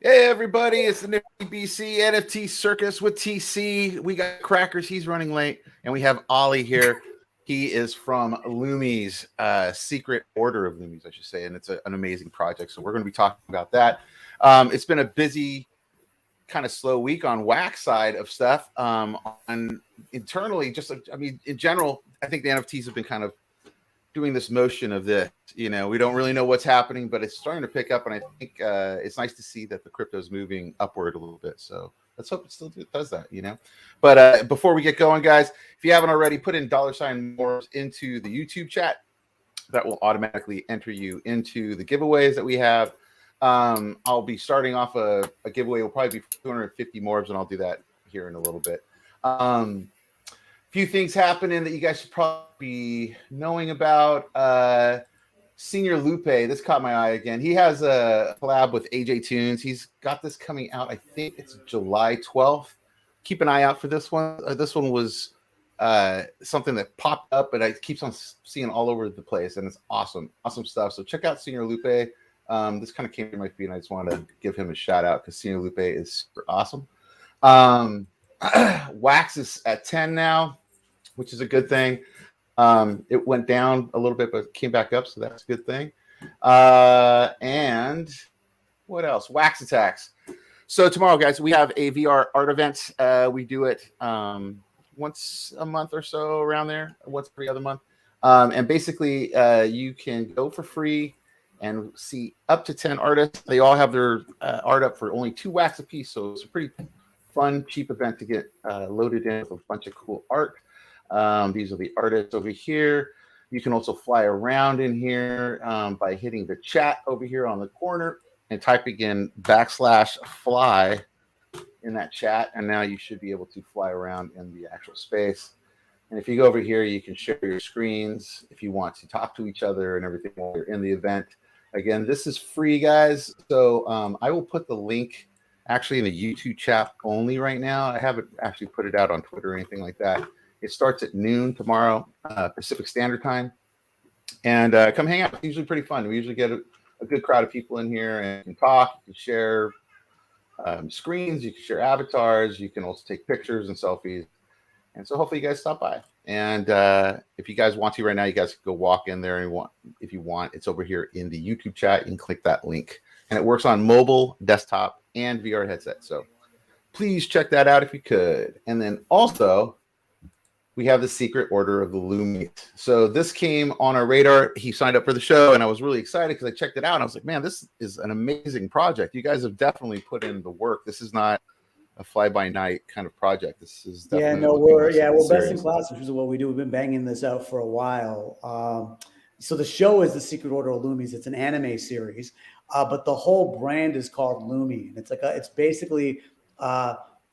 Hey everybody, it's the NiftyBC NFT Circus with TC. We got Crackers, he's running late, and we have Ollie here. He is from Lumiiis, Secret Order of Lumiiis, I should say, and it's an amazing project. So we're going to be talking about that. It's been a busy, kind of slow week on wax side of stuff. On internally, in general, I think the NFTs have been kind of doing this motion of this, we don't really know what's happening, but it's starting to pick up, and I think it's nice to see that the crypto is moving upward a little bit. So let's hope it still does that, But before we get going, guys, if you haven't already, put in $MORBS into the YouTube chat. That will automatically enter you into the giveaways that we have. I'll be starting off a giveaway. It'll probably be 250 MORBS, and I'll do that here in a little bit. Few things happening that you guys should probably be knowing about. Senior Lupe, this caught my eye again. He has a collab with AJ Tunes. He's got this coming out, I think it's July 12th. Keep an eye out for this one. This one was something that popped up, but I keep on seeing all over the place, and it's awesome stuff. So check out Senior Lupe. This kind of came to my feed, and I just wanted to give him a shout out because Senior Lupe is super awesome. Wax is at 10 now, which is a good thing. It went down a little bit, but came back up, so that's a good thing. And what else? Wax ATTAX. So tomorrow, guys, we have a VR art event. We do it once a month or so, around there, once every other month. And basically, you can go for free and see up to 10 artists. They all have their art up for only 2 wax a piece, so it's a pretty fun, cheap event to get loaded in with a bunch of cool art. These are the artists over here. You can also fly around in here by hitting the chat over here on the corner and typing in /fly in that chat. And now you should be able to fly around in the actual space. And if you go over here, you can share your screens if you want to talk to each other and everything while you're in the event. Again, this is free, guys. So I will put the link actually in the YouTube chat only right now. I haven't actually put it out on Twitter or anything like that. It starts at noon tomorrow, Pacific Standard Time. And come hang out. It's usually pretty fun. We usually get a good crowd of people in here and you can talk. You can share screens. You can share avatars. You can also take pictures and selfies. And so hopefully you guys stop by. And if you guys want to right now, you guys can go walk in there if you want. It's over here in the YouTube chat. You can click that link. And it works on mobile, desktop, and VR headset. So please check that out if you could. And then also, we have the Secret Order of the Lumiiis. So this came on our radar. He signed up for the show, and I was really excited because I checked it out. And I was like, man, this is an amazing project. You guys have definitely put in the work. This is not a fly-by-night kind of project. This is definitely we're best in class, which is what we do. We've been banging this out for a while. So the show is the Secret Order of Lumiiis. It's an anime series, but the whole brand is called Lumi, and it's basically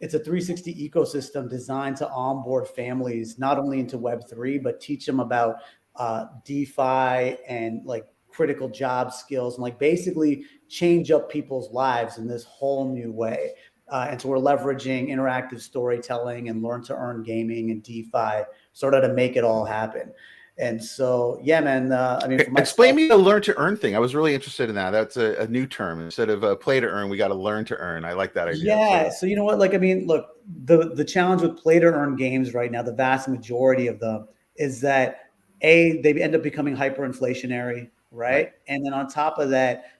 it's a 360 ecosystem designed to onboard families not only into Web3 but teach them about DeFi and like critical job skills and like basically change up people's lives in this whole new way. And so we're leveraging interactive storytelling and learn to earn gaming and DeFi sort of to make it all happen. And so, yeah, man. Explain me the learn to earn thing. I was really interested in that. That's a new term. Instead of play to earn, we got to learn to earn. I like that idea. Yeah. So you know what? Look, the challenge with play to earn games right now, the vast majority of them is that they end up becoming hyperinflationary, right? And then on top of that,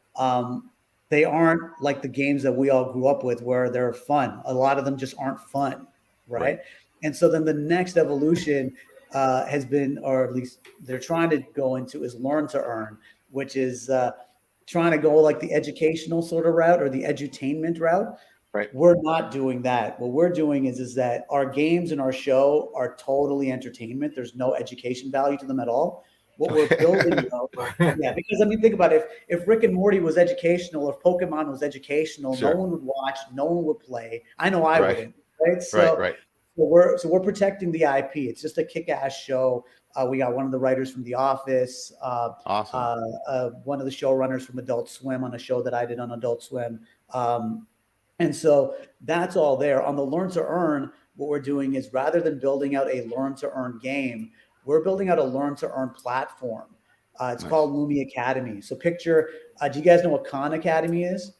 they aren't like the games that we all grew up with where they're fun. A lot of them just aren't fun, right? And so then the next evolution has been, or at least they're trying to go into, is learn to earn, which is trying to go like the educational sort of route or the edutainment route. Right. We're not doing that. What we're doing is that our games and our show are totally entertainment. There's no education value to them at all. What we're building, because think about it. If Rick and Morty was educational, if Pokemon was educational, no one would watch, no one would play. I know I wouldn't. Right. So we're protecting the IP. It's just a kick-ass show. We got one of the writers from The Office, awesome. One of the showrunners from Adult Swim on a show that I did on Adult Swim. And so that's all there. On the Learn to Earn, what we're doing is rather than building out a Learn to Earn game, we're building out a Learn to Earn platform. It's called Lumiiis Academy. So picture, do you guys know what Khan Academy is?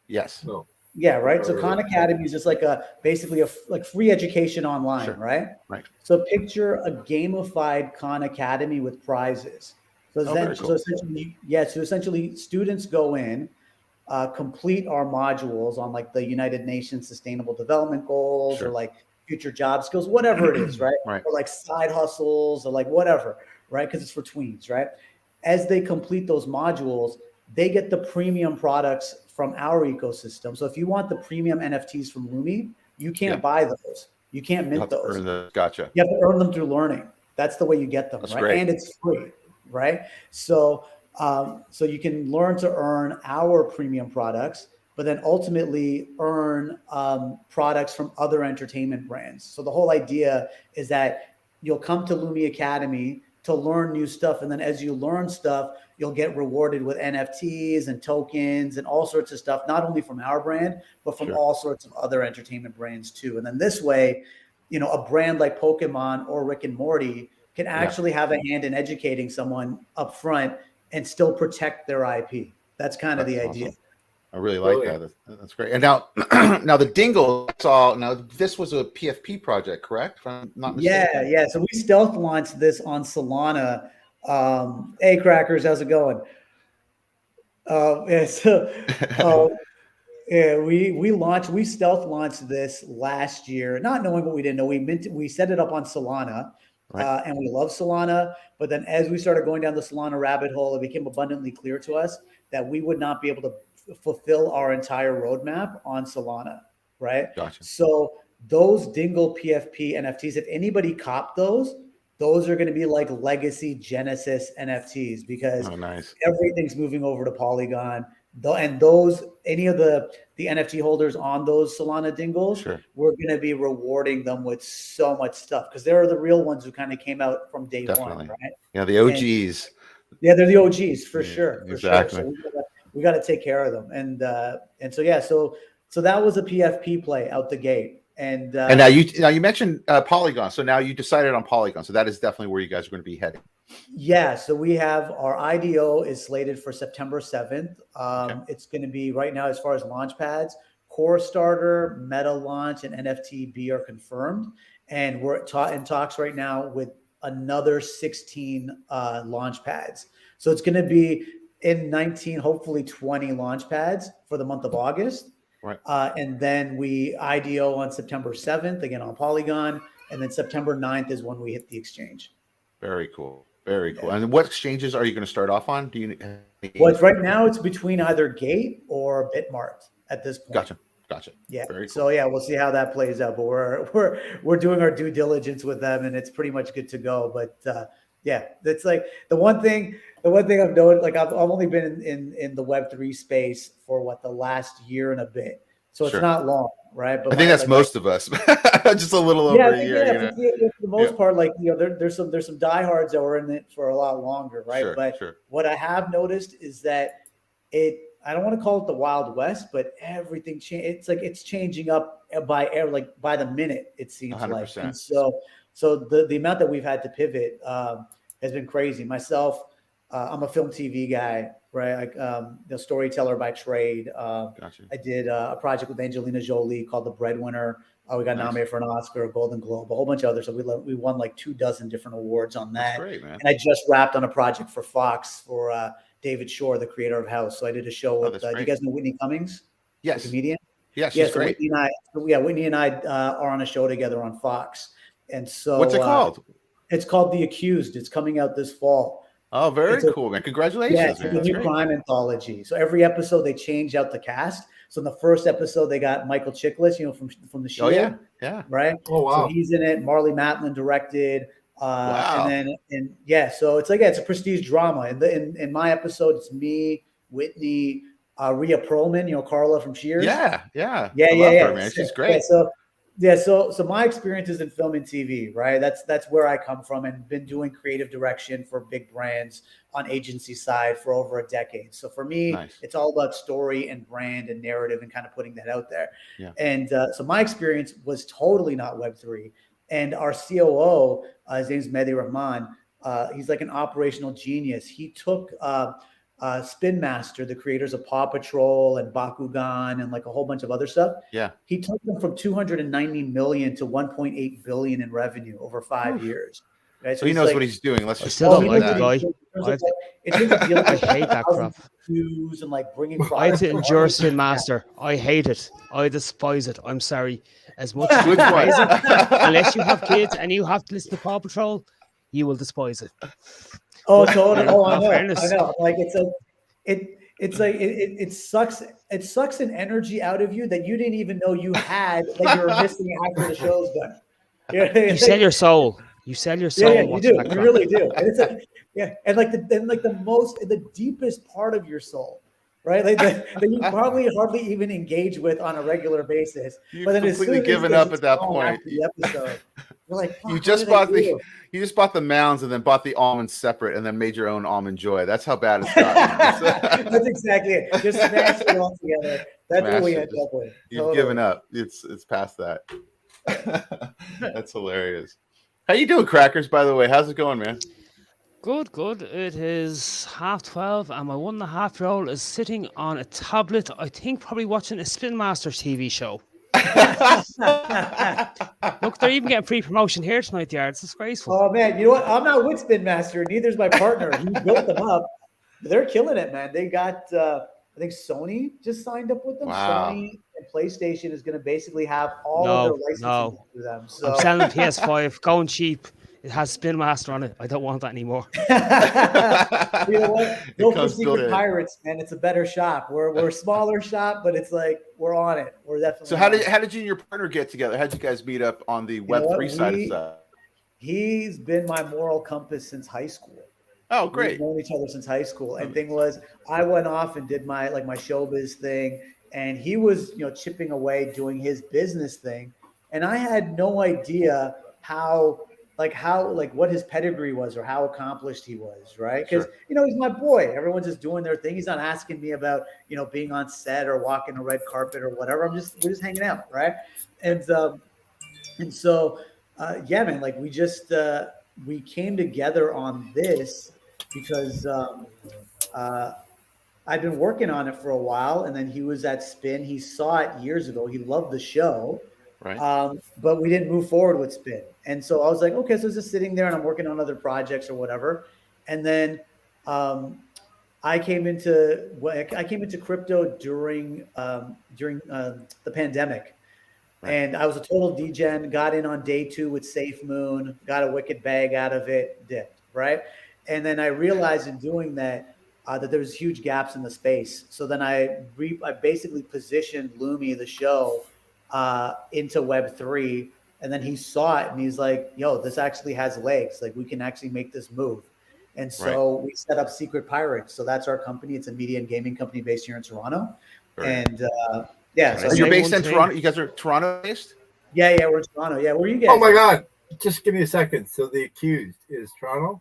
Yes. No. Yeah, right. So Khan Academy is just like basically like free education online, right? Right. So picture a gamified Khan Academy with prizes. So, Very cool. so essentially students go in, complete our modules on like the United Nations Sustainable Development Goals or like future job skills, whatever it is, right? Right. Or like side hustles or like whatever, right? Because it's for tweens, right? As they complete those modules, they get the premium products from our ecosystem. So if you want the premium NFTs from Lumiiis, you can't buy those. You can't mint those. Gotcha. You have to earn them through learning. That's the way you get them, That's right? great. And it's free, right? So you can learn to earn our premium products, but then ultimately earn products from other entertainment brands. So the whole idea is that you'll come to Lumiiis Academy to learn new stuff. And then as you learn stuff, you'll get rewarded with NFTs and tokens and all sorts of stuff, not only from our brand, but from all sorts of other entertainment brands too. And then this way, you know, a brand like Pokemon or Rick and Morty can actually have a hand in educating someone up front and still protect their IP. That's kind of the idea. Awesome. I really like that. That's great. And now, now the dingle. Now this was a PFP project, correct? If I'm not mistaken. Yeah. So we stealth launched this on Solana. Hey, crackers, how's it going? We stealth launched this last year, not knowing what we didn't know. We set it up on Solana. And we love Solana, but then as we started going down the Solana rabbit hole, it became abundantly clear to us that we would not be able to fulfill our entire roadmap on Solana, right? Gotcha. So those Dingle PFP NFTs, if anybody copped those are going to be like legacy Genesis NFTs because everything's moving over to Polygon. And any of the NFT holders on those Solana dingles, we're going to be rewarding them with so much stuff because they're the real ones who kind of came out from day one, right? Yeah, the OGs. They're the OGs for sure. Exactly. So we got to take care of them, and so that was a PFP play out the gate. And now you mentioned Polygon, so now you decided on Polygon, so that is definitely where you guys are going to be heading. Yeah, so we have our IDO is slated for September 7th. It's going to be right now as far as launch pads, Core Starter, Meta Launch, and NFTB are confirmed, and we're in talks right now with another 16 launch pads. So it's going to be in 19, hopefully 20 launch pads for the month of August. Right. And then we IDO on September 7th, again on Polygon. And then September 9th is when we hit the exchange. Very cool. Very cool. And what exchanges are you going to start off on? Do you? Well, right now it's between either Gate or Bitmart at this point. Gotcha. Yeah. Very cool. So yeah, we'll see how that plays out. But we're doing our due diligence with them, and it's pretty much good to go. But yeah, that's like the one thing I've known. Like I've only been in the Web3 space for the last year and a bit. So it's not long, right? But I think that's most of us. Just a little over a year. Yeah, for the most part, like there's some diehards that were in it for a lot longer, right? What I have noticed is that I don't want to call it the Wild West, but everything it's like it's changing up by the minute, it seems 100%. like. And so the amount that we've had to pivot has been crazy. Myself, I'm a film TV guy, right? The storyteller by trade. Gotcha. I did a project with Angelina Jolie called The Breadwinner. We got nominated for an Oscar, a Golden Globe, a whole bunch of others. So we won like 24 different awards on that. That's great, man. And I just wrapped on a project for Fox for David Shore, the creator of House. So I did a show with. Do you guys know Whitney Cummings? Yes. The comedian. Yeah, she's great. Whitney and I are on a show together on Fox. And so what's it called? It's called The Accused. It's coming out this fall. Oh, very cool, man. Congratulations. Yeah, it's a new crime anthology. So every episode they change out the cast. So in the first episode, they got Michael Chiklis, from The Shield. Oh, yeah. Right? Oh, wow. So he's in it. Marley Matlin directed. Wow. So it's it's a prestige drama. In my episode, it's me, Whitney, Rhea Perlman, Carla from Cheers. Yeah. I love her, man. She's great. So my experiences in film and TV, right? That's where I come from, and been doing creative direction for big brands on agency side for over a decade. So for me, It's all about story and brand and narrative and kind of putting that out there. Yeah. And so my experience was totally not Web3. And our COO, his name's Mehdi Rahman. He's like an operational genius. He took Spin Master, the creators of Paw Patrol and Bakugan and like a whole bunch of other stuff. Yeah. He took them from 290 million to 1.8 billion in revenue over 5 years. Right? So he knows what he's doing. Let's just still don't like that. the guy. I hate that crap. And like bringing I had to endure Spin Master. I hate it. I despise it. I'm sorry. As much as you despise it, unless you have kids and you have to listen to Paw Patrol, you will despise it. Oh, totally. Oh, I know. Fairness. I know. Like it sucks. It sucks an energy out of you that you didn't even know you had that you were missing after the show's done. You sell your soul. You sell your soul. Yeah, you do. You really do. And it's like, and the deepest part of your soul, right? Like that you probably hardly even engage with on a regular basis. You've but then completely given up at that point. The episode, you're like, you just bought the mounds and then bought the almonds separate and then made your own almond joy. That's how bad it's gotten. That's exactly it. Just smash it all together. That's what we end up with. You've given up. It's past that. That's hilarious. How you doing, Crackers, by the way? How's it going, man? Good. It is 12:30 and my 1.5-year-old is sitting on a tablet, I think probably watching a Spin Master TV show. Look, they're even getting free promotion here tonight, the It's disgraceful. Oh, man. You know what? I'm not with Spin Master. Neither is my partner. He built them up. They're killing it, man. They got, I think Sony just signed up with them. Wow. Sony and PlayStation is going to basically have all of their licenses through them. So. I'm selling PS5, going cheap. It has Spin Master on it. I don't want that anymore. You know what? Go for Secret Pirates, man. It's a better shop. We're a smaller shop, but it's like we're on it. We're definitely. So how did you and your partner get together? How did you guys meet up on the Web3 side of stuff? He's been my moral compass since high school. Oh, great. We've known each other since high school. And thing was, I went off and did my showbiz thing, and he was chipping away doing his business thing, and I had no idea what his pedigree was or how accomplished he was, right? Because he's my boy. Everyone's just doing their thing. He's not asking me about being on set or walking a red carpet or whatever. We're just hanging out, right? And so man, like we came together on this because I'd been working on it for a while, and then he was at Spin. He saw it years ago. He loved the show. Right. But we didn't move forward with Spin. And so I was like, okay, so it's just sitting there and I'm working on other projects or whatever. And then I came into crypto during the pandemic. Right. And I was a total degen, got in on day 2 with Safe Moon, got a wicked bag out of it, dipped, right? And then I realized in doing that that there was huge gaps in the space. So then I basically positioned Lumiiis, the show, into Web3, and then he saw it and he's like, yo, this actually has legs, like we can actually make this move. And so we set up Secret Pirates. So that's our company. It's a media and gaming company based here in Toronto. And so you're based in Toronto. You guys are Toronto based? Yeah, we're in Toronto. Yeah, where are you guys? Oh my god, just give me a second. So The Accused is Toronto?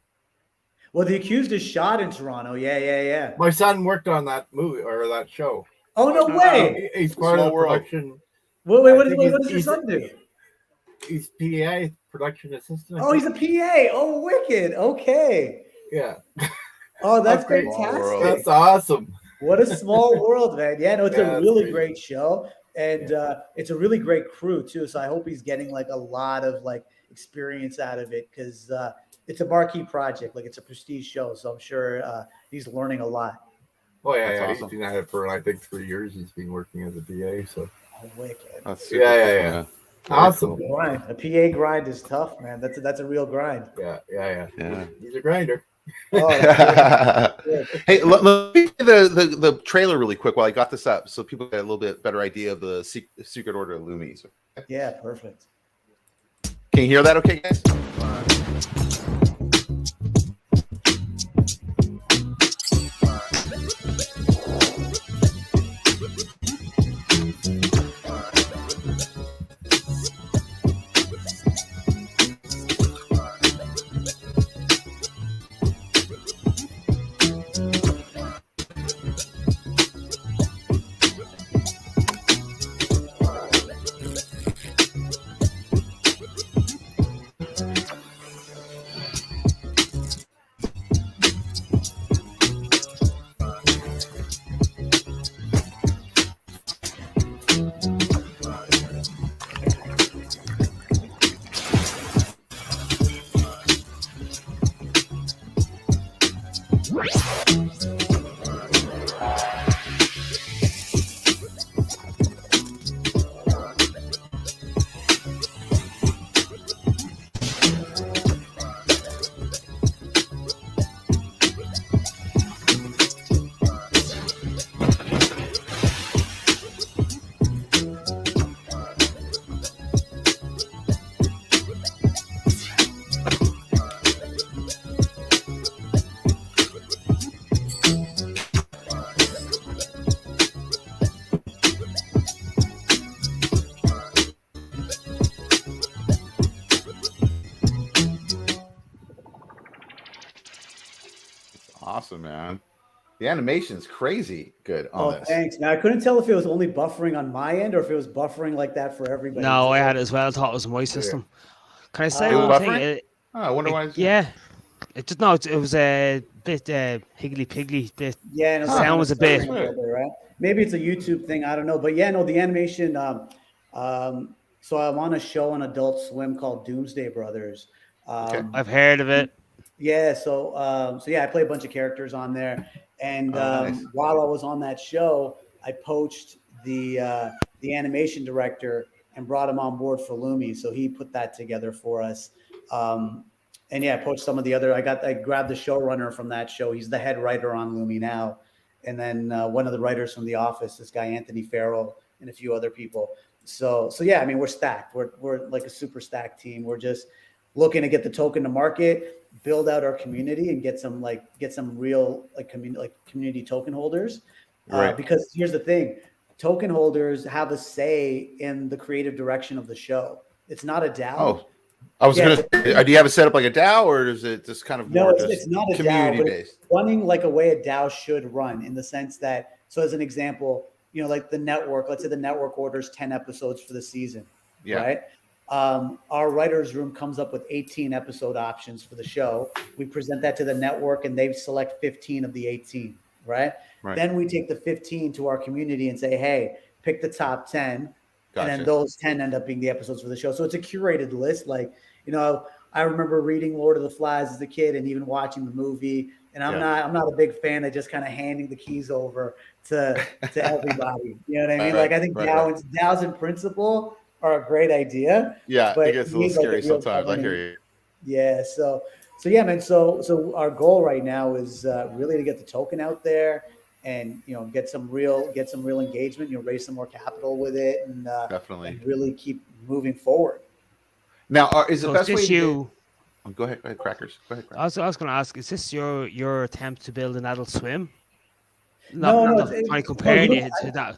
Well, The Accused is shot in Toronto. Yeah. My son worked on that movie or that show. Oh, no way. He's part of the production. Wait, what does your son do? He's PA, production assistant. Oh, he's a PA. Oh, wicked. Okay. Yeah. Oh, that's fantastic. That's awesome. What a small world, man. Yeah, no, it's a really great show. And it's a really great crew, too. So I hope he's getting like a lot of like experience out of it because it's a marquee project. Like it's a prestige show. So I'm sure he's learning a lot. Oh, yeah. Awesome. He's been at it for, I think, 3 years. He's been working as a PA. So. Oh, wicked. Yeah. Awesome. Cool. A PA grind is tough, man. That's a real grind. Yeah. He's a grinder. Oh, hey, let me do the trailer really quick while I got this up so people get a little bit better idea of the Secret Order of Lumiiis. Okay? Yeah, perfect. Can you hear that okay, guys? awesome, man. The animation's crazy good on this. Thanks. Now I couldn't tell if it was only buffering on my end or if it was buffering like that for everybody. No, I had it as well. I thought it was my system. Can I say It was one buffering? thing? I wonder why. Yeah. It just it was a bit higgly piggly. Bit. Yeah, and Sound was a bit. right? Maybe it's a YouTube thing. I don't know, but yeah, no, the animation. So I'm on a show on Adult Swim called Doomsday Brothers. I've heard of it. Yeah, so yeah, I play a bunch of characters on there, and nice. while I was on that show, I poached the animation director and brought him on board for Lumiiis. So he put that together for us. And yeah, I poached some of the other. I grabbed the showrunner from that show. He's the head writer on Lumiiis now, and then one of the writers from The Office, this guy Anthony Farrell, and a few other people. So yeah, I mean, we're stacked. We're like a super stacked team. We're just looking to get the token to market, build out our community, and get some real community token holders. Right. Because here's the thing, token holders have a say in the creative direction of the show. It's not a DAO. Oh, I was gonna. Do you have it set up like a DAO, or is it just kind of more it's not a community DAO, but based? it's running like a way a DAO should run, in the sense that, so as an example, like the network. Let's say the network orders 10 episodes for the season, right? Our writers' room comes up with 18 episode options for the show. We present that to the network, and they select 15 of the 18, right? Then we take the 15 to our community and say, hey, pick the top 10. Gotcha. And then those 10 end up being the episodes for the show. So it's a curated list. Like, I remember reading Lord of the Flies as a kid and even watching the movie. And I'm not a big fan of just kind of handing the keys over to everybody. You know what I mean? I think DAOs in principle are a great idea. Yeah, but it gets a little scary sometimes. I hear you. Yeah. So yeah, man. So our goal right now is really to get the token out there, and get some real engagement. Raise some more capital with it, and definitely and really keep moving forward. Now, is the best way you? Go ahead, Crackers. Go ahead. I was going to ask: is this your attempt to build an Adult Swim? No, trying to compare it to that.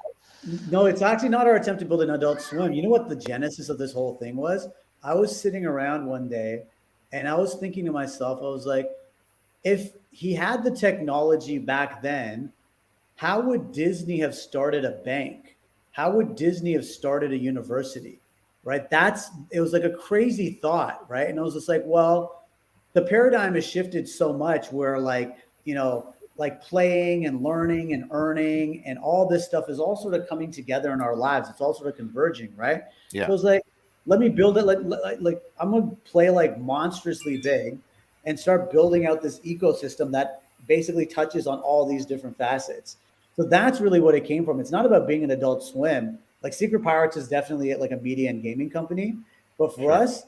No, it's actually not our attempt to build an Adult Swim. You know what the genesis of this whole thing was? I was sitting around one day, and I was thinking to myself, I was like, if he had the technology back then, how would Disney have started a bank? How would Disney have started a university? Right? It was like a crazy thought, right? And I was just like, well, the paradigm has shifted so much where like playing and learning and earning and all this stuff is all sort of coming together in our lives. It's all sort of converging, right? Yeah. So I was like, let me build it like I'm going to play like monstrously big and start building out this ecosystem that basically touches on all these different facets. So that's really what it came from. It's not about being an Adult Swim. Like Secret Pirates is definitely like a media and gaming company. But for us,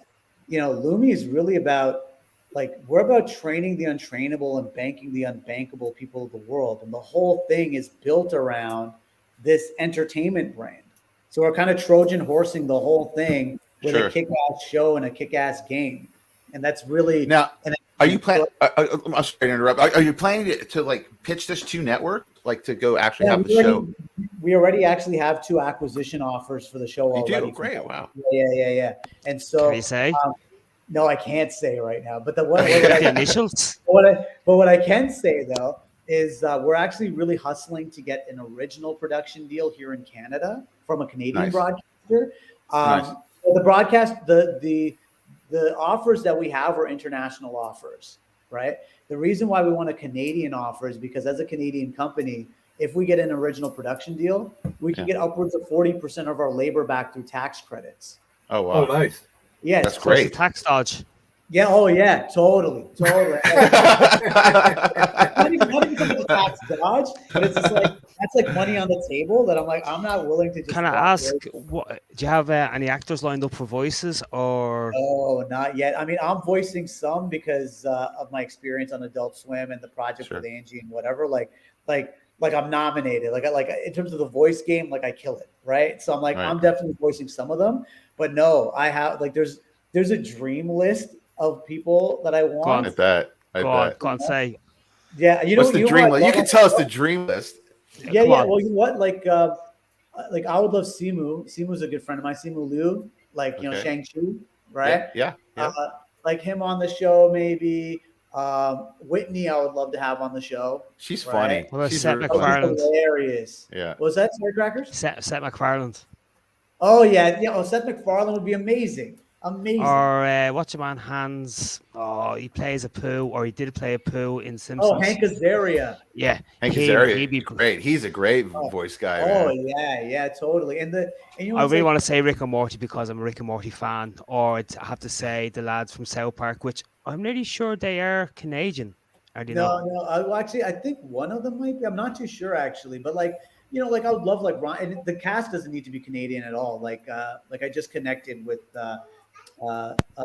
Lumiiis is really about, we're about training the untrainable and banking the unbankable people of the world. And the whole thing is built around this entertainment brand. So we're kind of Trojan horsing the whole thing with a kick-ass show and a kick-ass game. And that's really... Now, are you planning... I'm sorry to interrupt. Are you planning to pitch this to network? To go actually have the show? We already actually have 2 acquisition offers for the show already. You do? Great. Wow. Yeah. And so... Can you say? No, I can't say right now. But the initials. What I can say though is we're actually really hustling to get an original production deal here in Canada from a Canadian broadcaster. The broadcast, the offers that we have are international offers, right? The reason why we want a Canadian offer is because as a Canadian company, if we get an original production deal, we can get upwards of 40% of our labor back through tax credits. Oh wow! Oh, nice. Yes, that's great. It's a tax dodge. Yeah. Oh, yeah. Totally. not even a tax dodge, but it's just that's like money on the table that I'm not willing to just. Can I ask, what do you have any actors lined up for voices or? Oh, not yet. I mean, I'm voicing some because of my experience on Adult Swim and the project with Angie and whatever. Like I'm nominated. Like in terms of the voice game, I kill it, right? So I'm definitely voicing some of them. But no, I have there's a dream list of people that I want. I bet. Go on, say. Yeah, what's the dream list? You can tell us the dream list. Yeah. Well, you know what? I would love Simu. Simu's a good friend of mine. Simu Liu, Shang-Chi, right? Yeah. Like him on the show, maybe. Whitney, I would love to have on the show. She's Right? funny. What about She's Seth really Oh, she's funny. MacFarlane? hilarious. Yeah. What was that, Star Crackers? Seth MacFarlane. Oh yeah. Oh, Seth MacFarlane would be amazing. Amazing. Or what's your man Hans? Oh, he plays a poo, or he did play a poo in Simpsons. Oh, Hank Azaria. Yeah, Hank he'd Azaria, be great. He's a great voice guy, Oh man. yeah, totally. And you know, I it's really like, want to say Rick and Morty because I'm a Rick and Morty fan, or I have to say the lads from South Park, which I'm nearly sure they are Canadian. Are they not? no. I think one of them might be. I'm not too sure actually, but like, you know, like I would love like Ron. And the cast doesn't need to be Canadian at all. Like I just connected with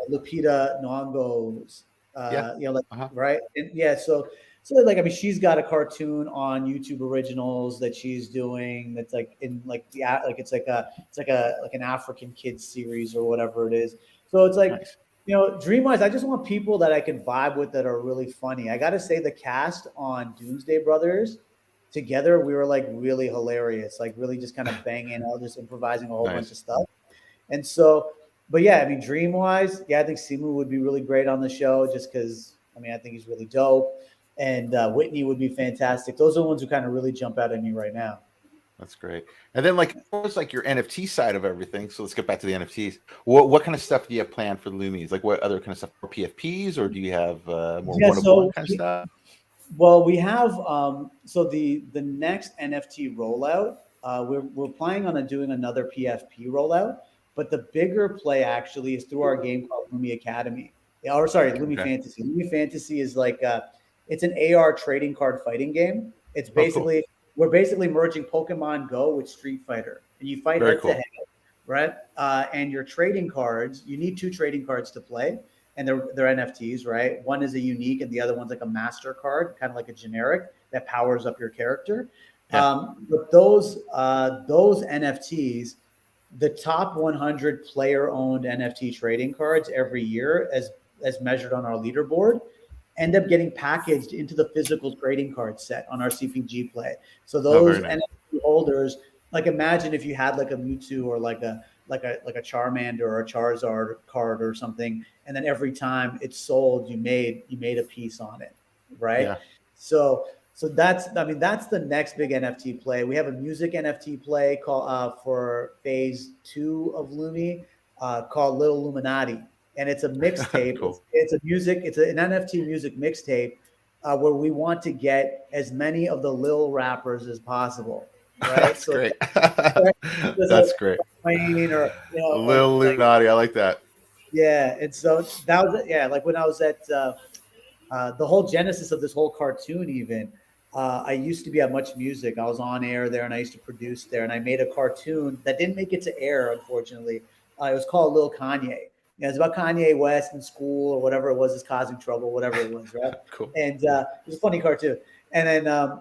Lupita Nyong'o's. Yeah. You know, like Uh-huh. right, and yeah. So like, I mean, she's got a cartoon on YouTube Originals that she's doing. That's like in like it's like an African kids series or whatever it is. So it's like, Nice. you know, Dreamwise, I just want people that I can vibe with that are really funny. I got to say, the cast on Doomsday Brothers together, we were like really hilarious, like really just kind of banging out, just improvising a whole bunch of stuff. And so, but yeah, I mean, Dreamwise, yeah, I think Simu would be really great on the show just because, I mean, I think he's really dope. And Whitney would be fantastic. Those are the ones who kind of really jump out at me right now. That's great. And then, like, what was like your NFT side of everything? So let's get back to the NFTs. What kind of stuff do you have planned for Lumiiis? Like, what other kind of stuff? More PFPs, or do you have more one-of-one kind of stuff? Well, we have so the next NFT rollout. We're planning on doing another PFP rollout, but the bigger play actually is through our game called Lumiiis Academy. Or sorry, Lumiiis Fantasy. Lumiiis Fantasy is like it's an AR trading card fighting game. It's basically we're basically merging Pokemon Go with Street Fighter, and you fight head to head, right? And your trading cards, you need 2 trading cards to play, and they're NFTs, right? One is a unique, and the other one's like a master card, kind of like a generic that powers up your character. Yeah. But those NFTs, the top 100 player-owned NFT trading cards every year, as measured on our leaderboard, end up getting packaged into the physical trading card set on our CPG play. So those NFT holders, like imagine if you had like a Mewtwo or like a Charmander or a Charizard card or something, and then every time it's sold, you made a piece on it, right? Yeah. So that's the next big NFT play. We have a music NFT play called for phase 2 of Lumiiis called Little Illuminati. And it's a mixtape. Cool. It's an NFT music mixtape where we want to get as many of the Lil rappers as possible. Right? That's great. That's great. Or, you know, Lil Illuminati, I like that. Yeah, and so that was like when I was at the whole genesis of this whole cartoon. Even I used to be at Much Music. I was on air there, and I used to produce there. And I made a cartoon that didn't make it to air, unfortunately. It was called Lil Kanye. You know, it's about Kanye West in school or whatever it was, is causing trouble, whatever it was, right? Cool. And it was a funny cartoon. And then,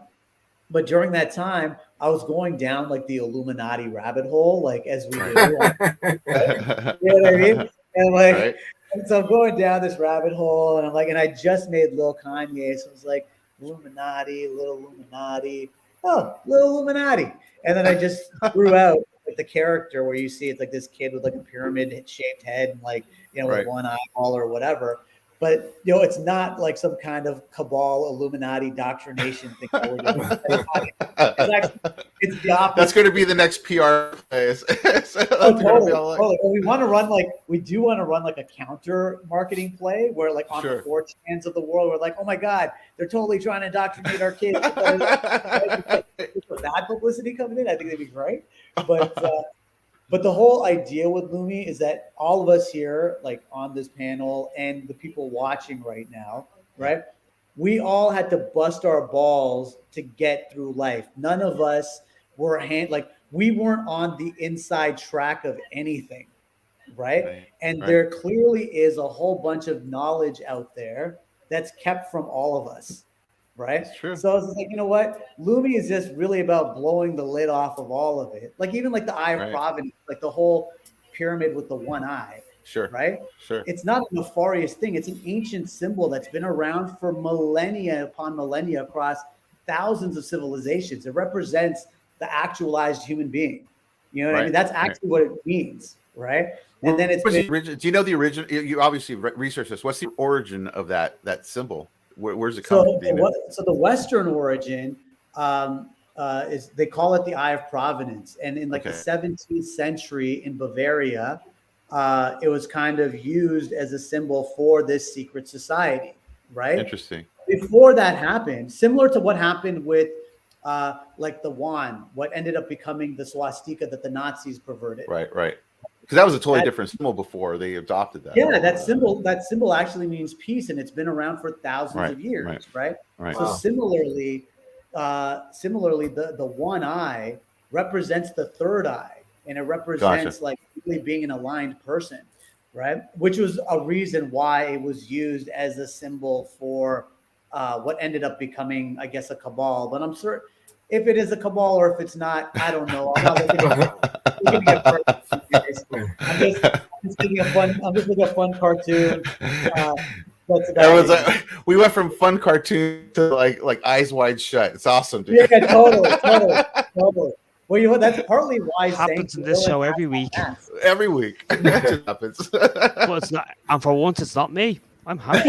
but during that time, I was going down like the Illuminati rabbit hole, like as we do. Like, right? You know what I mean? And like, and so I'm going down this rabbit hole, and I'm like, and I just made Lil Kanye, so it was like Illuminati, Little Illuminati, oh, Little Illuminati, and then I just threw out like the character where you see it's like this kid with like a pyramid shaped head and like, you know, with one eyeball or whatever. But, you know, it's not like some kind of cabal Illuminati doctrination thing. It's the opposite. That's going to be the next PR play. Totally. We want to run we do want to run like a counter marketing play where like on the 4chans of the world, we're like, oh my God, they're totally trying to indoctrinate our kids. Bad publicity coming in, I think that'd be great. But the whole idea with Lumiiis is that all of us here, like on this panel and the people watching right now, right? We all had to bust our balls to get through life. None of us were we weren't on the inside track of anything, right? And there clearly is a whole bunch of knowledge out there that's kept from all of us. Right. That's true. So I was like, you know what? Lumiiis is just really about blowing the lid off of all of it. Like even like the Eye of Providence, like the whole pyramid with the one eye. Sure. Right. Sure. It's not a nefarious thing. It's an ancient symbol that's been around for millennia upon millennia across thousands of civilizations. It represents the actualized human being. You know what I mean? That's actually what it means. right? And then it's What's the been, origin? Do you know the origin? You obviously researched this. What's the origin of that symbol? Where's it come so from? the Western origin is, they call it the Eye of Providence, and in like the 17th century in Bavaria, it was kind of used as a symbol for this secret society, right? Interesting. Before that happened, similar to what happened with like the wand, what ended up becoming the swastika that the Nazis perverted. Right. Because that was a totally different symbol before they adopted that. Yeah, that symbol actually means peace, and it's been around for thousands of years, right? So similarly, the one eye represents the third eye, and it represents like really being an aligned person, right? Which was a reason why it was used as a symbol for what ended up becoming, I guess, a cabal. But I'm sure if it is a cabal or if it's not, I don't know. I'm not looking at I'm just thinking of fun. I'm just looking at fun cartoon. We went from fun cartoon to like Eyes Wide Shut. It's awesome, dude. Yeah, totally. Well, you know, that's partly why happens in this show every week. Every week, it just happens. Well, it's not, and for once, it's not me. I'm happy.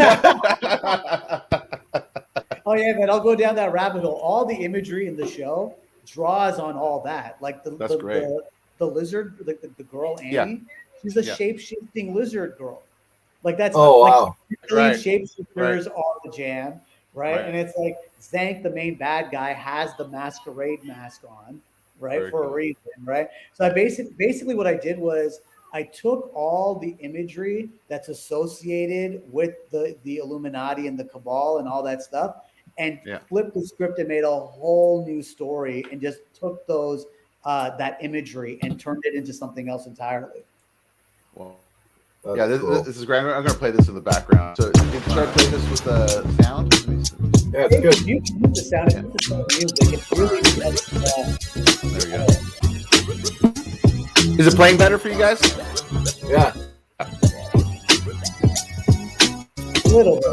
Oh yeah, man, I'll go down that rabbit hole. All the imagery in the show draws on all that. Like the lizard, the girl Annie, she's a shape-shifting lizard girl. Like that's shapeshifters are the jam, right? And it's like Zank, the main bad guy, has the masquerade mask on, right? Very for cool. a reason, right? So I basically what I did was I took all the imagery that's associated with the Illuminati and the Cabal and all that stuff, and flipped the script and made a whole new story, and just took those that imagery and turned it into something else entirely. Well, this is great. I'm going to play this in the background. So, should I play this with the sound? Yeah, it's good. You can use the sound. It's music. It's really there we go. Is it playing better for you guys? Yeah. A little bit.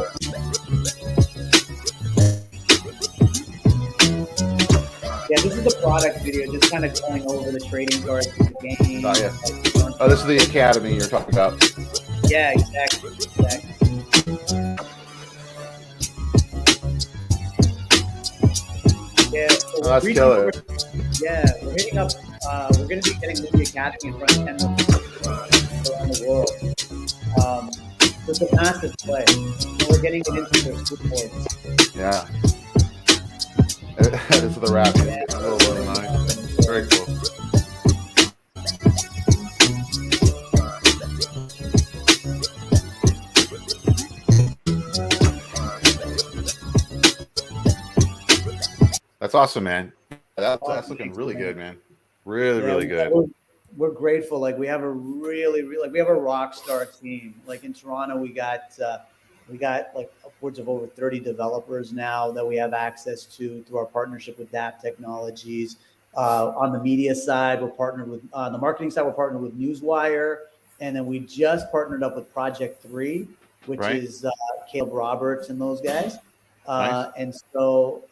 Yeah, this is the product video, just kind of going over the trading cards of the game. Oh, yeah. Oh, this is the Academy you're talking about. Yeah, exactly. Yeah, so that's killer. We're hitting up. We're going to be getting the Academy in front of 10 million people around the world. So it's a massive play. And we're getting it into their school boards. Yeah. This is the wrap. Very cool. That's awesome, man. That's looking really good, man. Really good. We're grateful. Like we have a we have a rock star team. Like in Toronto, we got like upwards of over 30 developers now that we have access to through our partnership with DAP Technologies. On the media side, we're partnered with on the marketing side, we're partnered with Newswire, and then we just partnered up with Project 3, which is Caleb Roberts and those guys. And so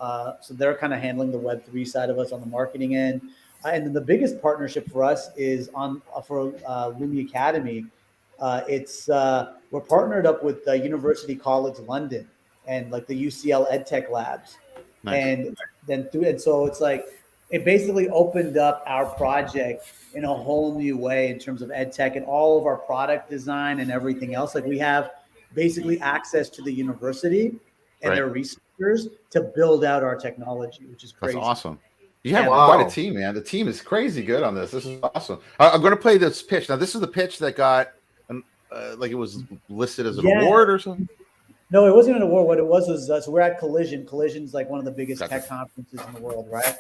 they're kind of handling the Web3 side of us on the marketing end. And then the biggest partnership for us is for Lumiiis Academy. We're partnered up with University College London and like the UCL EdTech Labs. And so it's like it basically opened up our project in a whole new way in terms of EdTech and all of our product design and everything else. Like we have basically access to the university and their researchers to build out our technology, which is crazy. That's awesome. You have quite a team, man. The team is crazy good on this. This is awesome. I'm going to play this pitch. Now, this is the pitch that got, like it was listed as an award or something? No, it wasn't an award. What it was so we're at Collision. Collision's like one of the biggest tech conferences in the world, right?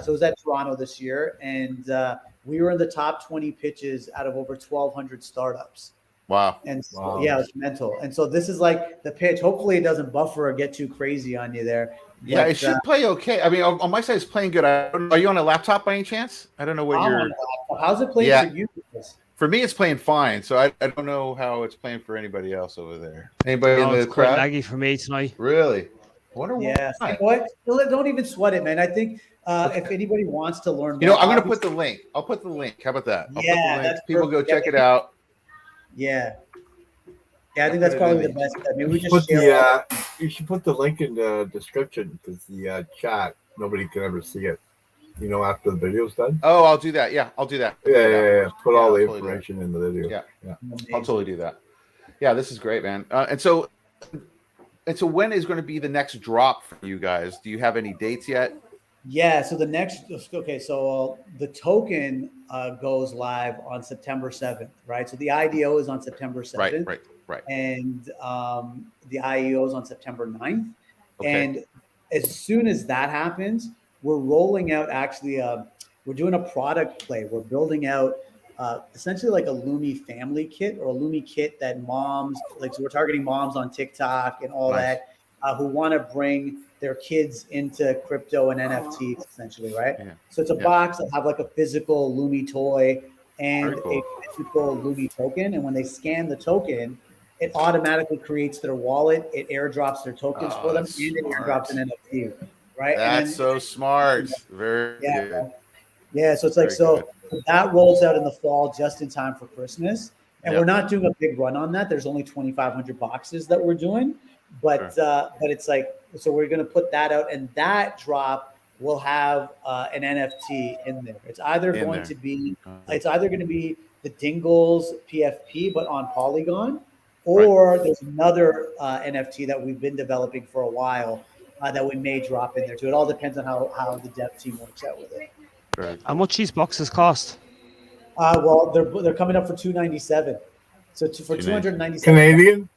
So it was at Toronto this year, and we were in the top 20 pitches out of over 1,200 startups. Wow. And so, yeah, it's mental. And so this is like the pitch. Hopefully it doesn't buffer or get too crazy on you there. Yeah, it should play okay. I mean, on my side, it's playing good. Are you on a laptop by any chance? I don't know what you're. How's it playing for you? For me, it's playing fine. So I don't know how it's playing for anybody else over there. Anybody in the it's quite crowd? laggy for me tonight. Really? wonder Yeah. why. You know what? Don't even sweat it, man. I think if anybody wants to learn more, You know, I'm going to put the link. I'll put the link. How about that? I'll put the Yeah, link. that's People perfect. go check it out. Yeah. Yeah, I I'll think put that's it probably in the best. I mean, You we should just put share all you should put the link in the description because the chat nobody can ever see it. You know, after the video's done. Oh, I'll do that. Yeah, I'll do that. Yeah. Put all I'll the totally do that. information in the video. Yeah. Yeah. I'll totally do that. Yeah, this is great, man. And so when is going to be the next drop for you guys? Do you have any dates yet? Yeah, so the next, okay, so the token goes live on September 7th, right? So the IDO is on September 7th. Right. And the IEO is on September 9th. Okay. And as soon as that happens, we're rolling out actually, we're doing a product play. We're building out essentially like a Lumiiis family kit or a Lumiiis kit that moms, like, so we're targeting moms on TikTok and all Nice. that who want to bring their kids into crypto and NFTs essentially, right? Yeah. So it's a box that have like a physical Lumiiis toy and Very cool. a physical Lumiiis token. And when they scan the token, it automatically creates their wallet. It airdrops their tokens for them, that's and it smart. airdrops an NFT, right? That's so smart. Very good. Yeah. So it's like, Very so that rolls out in the fall just in time for Christmas. And Yep. we're not doing a big run on that. There's only 2,500 boxes that we're doing, but it's like, so we're going to put that out, and that drop will have an NFT in there. It's either going to be the Dingles PFP, but on Polygon, or there's another NFT that we've been developing for a while that we may drop in there too. It all depends on how the dev team works out with it. How much these boxes cost? Well, they're coming up for $297. So for $297 Canadian,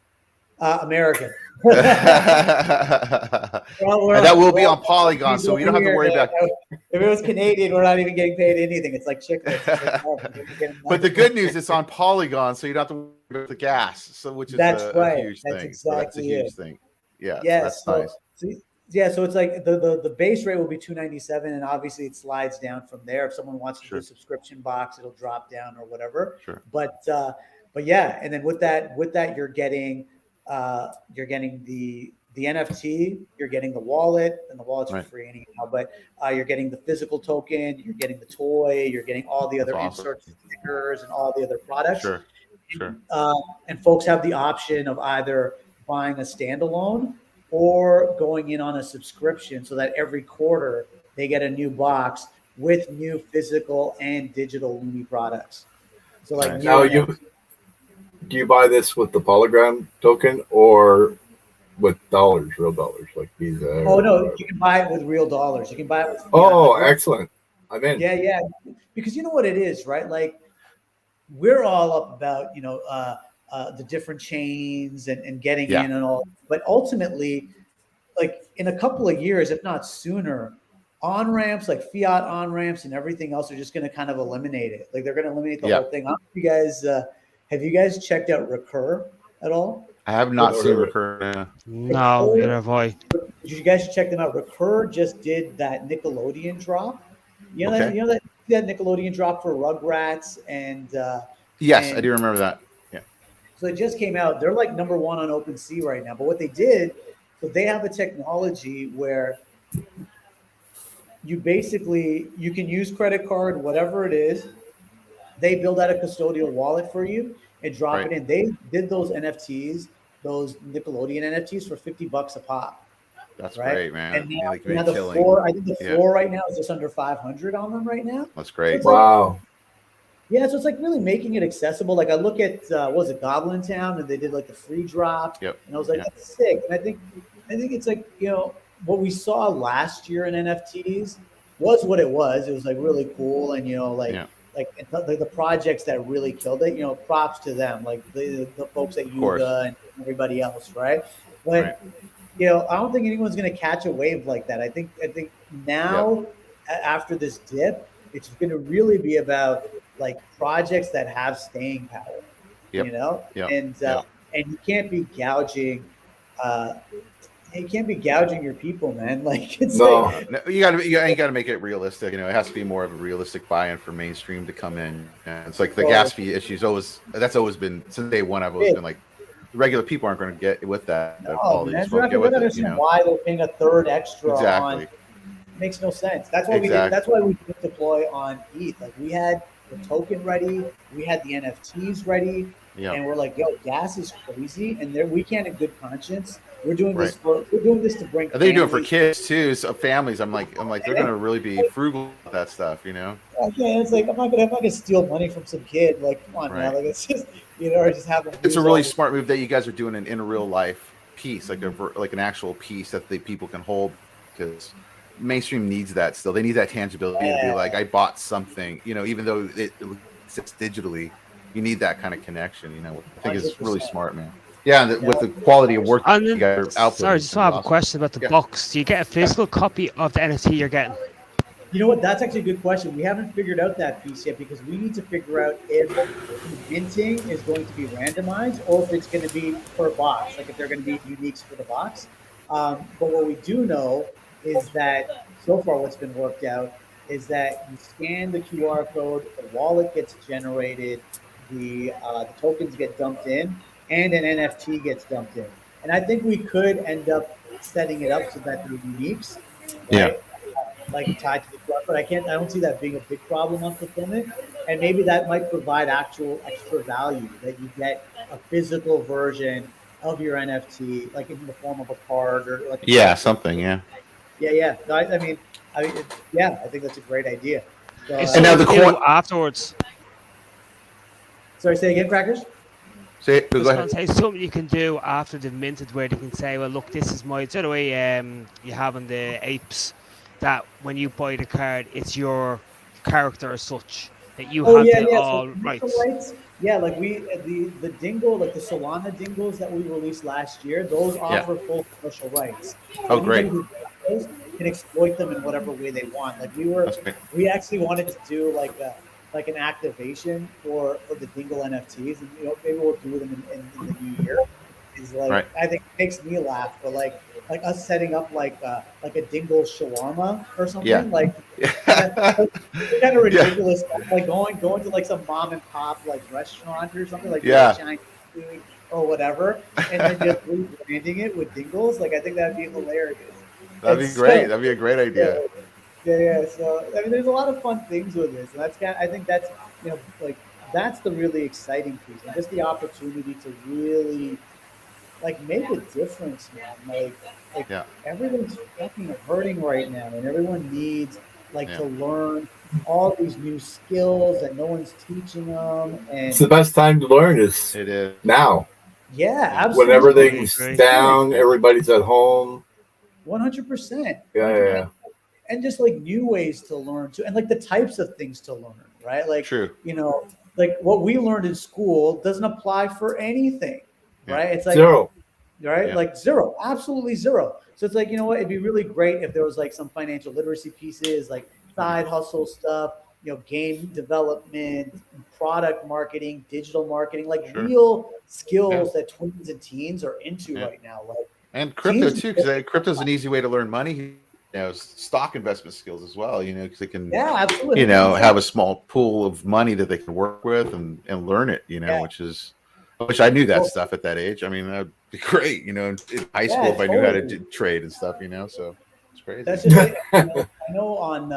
American. And that will be on Polygon, so we don't have to worry about. If it was Canadian, we're not even getting paid anything. It's like chicken. But the good news, it's on Polygon, so you don't have to worry about the gas. So which is a huge thing. That's exactly so that's a huge thing. Yeah. Yes. So that's nice. So it's like the base rate will be $297, and obviously it slides down from there. If someone wants to do a subscription box, it'll drop down or whatever. Sure. But yeah, and then with that you're getting the NFT, you're getting the wallet, and the wallet's for free anyhow. But you're getting the physical token, you're getting the toy, you're getting all the other inserts, stickers, and all the other products. Sure. And folks have the option of either buying a standalone or going in on a subscription, so that every quarter they get a new box with new physical and digital Lumiiis products. So like now do you buy this with the Polygon token or with dollars, real dollars, like Visa? Oh no, you can buy it with real dollars. You can buy it with excellent. I'm in. Yeah. Because you know what it is, right? Like we're all up about, the different chains and getting in and all, but ultimately, like in a couple of years, if not sooner, on-ramps like fiat on-ramps and everything else are just going to kind of eliminate it. Like they're going to eliminate the whole thing. Have you guys checked out Recur at all? I have not seen Recur. No, neither have I. You guys check them out. Recur just did that Nickelodeon drop. You know that Nickelodeon drop for Rugrats and yes, I do remember that. Yeah. So it just came out. They're like #1 on OpenSea right now. But what they did, so they have a technology where you can use credit card, whatever it is. They build out a custodial wallet for you and drop it in. They did those NFTs, those Nickelodeon NFTs for $50 a pop. That's great, man. And now the floor, I think the floor right now is just under 500 on them right now. That's great. So wow. Yeah, so it's like really making it accessible. Like I look at Goblin Town, and they did like the free drop. Yep. And I was like, that's sick. And I think it's like, what we saw last year in NFTs was what it was. It was like really cool, and the projects that really killed it. Props to them, like the folks at Yuga and everybody else, right? But I don't think anyone's going to catch a wave like that. I think now after this dip, it's going to really be about like projects that have staying power. And you can't be gouging. You can't be gouging your people, man. Like it's no, you got to make it realistic. It has to be more of a realistic buy-in for mainstream to come in. And it's like the gas fee issues that's always been since day one. I've always been like, regular people aren't going to get with that No, quality. man, Just won't get with I it, you understand know. why they're paying a third extra on. Exactly. Makes no sense. That's why we did. That's why we didn't deploy on ETH. Like we had the token ready, we had the NFTs ready, Yeah. and we're like, "Yo, gas is crazy," and there we can't, in good conscience. We're doing Right. we're doing this to bring. I think you're doing it for kids too. So families, I'm like, they're going to really be frugal with that stuff, you know. Okay, it's like I'm not gonna steal money from some kid. Like, come on, Right. man. Like it's just or just have them. It's a really smart move that you guys are doing in a real life piece, like an actual piece that the people can hold, because mainstream needs that still. They need that tangibility to be like, I bought something, you know, even though it sits digitally, you need that kind of connection, you know. I think it's really smart, man. Yeah, and with the quality of work And you guys are outputting. sorry, just have a question about the box. Do you get a physical copy of the NFT you're getting? You know what? That's actually a good question. We haven't figured out that piece yet because we need to figure out if minting is going to be randomized or if it's going to be per box, like if they're going to be uniques for the box. But what we do know is that so far what's been worked out is that you scan the QR code, the wallet gets generated, the tokens get dumped in, and an NFT gets dumped in. And I think we could end up setting it up so that they're uniques, right? Yeah. Like tied to the QR code. I don't see that being a big problem on fulfillment. And maybe that might provide actual extra value that you get a physical version of your NFT, like in the form of a card or like something. Yeah. Yeah. No, I mean, I think that's a great idea. So, and now the coin afterwards. Sorry, say again, Crackers. Go ahead. Say something you can do after they've minted, where they can say, "Well, look, this is my." So the way you have in the apes, that when you buy the card, it's your character as such that you have all rights. Yeah, like the dingle, like the Solana dingles that we released last year, those offer full commercial rights. Oh, great. Who can exploit them in whatever way they want. Like we actually wanted to do like an activation for the dingle NFTs, and maybe we'll do them in the new year. Is like I think it makes me laugh, but like us setting up like a dingle shawarma or something, like kind of ridiculous, like going to like some mom and pop like restaurant or something, like Chinese food or whatever, and then just rebranding it with dingles. Like I think that'd be hilarious. That'd be great. That'd be a great idea. Yeah. So I mean, there's a lot of fun things with this, and I think that's like that's the really exciting piece, and just the opportunity to really like make a difference, man. Like everyone's fucking hurting right now, and everyone needs to learn all these new skills that no one's teaching them. And it's the best time to learn is now. Yeah, absolutely. When everything's down, everybody's at home. 100%. Yeah. And just like new ways to learn too, and like the types of things to learn, right? Like like what we learned in school doesn't apply for anything. Right? It's like zero. Right? Yeah. Like zero, absolutely zero. So it's like, you know what? It'd be really great if there was like some financial literacy pieces, like side hustle stuff, game development, product marketing, digital marketing, like real skills that tweens and teens are into right now. Like and crypto too, because crypto's an easy way to learn money. Stock investment skills as well, because they can, absolutely. Have a small pool of money that they can work with and learn it, which I knew that stuff at that age. I mean, that'd be great, in high school if I knew how to trade and stuff, so it's crazy. That's just it. I know on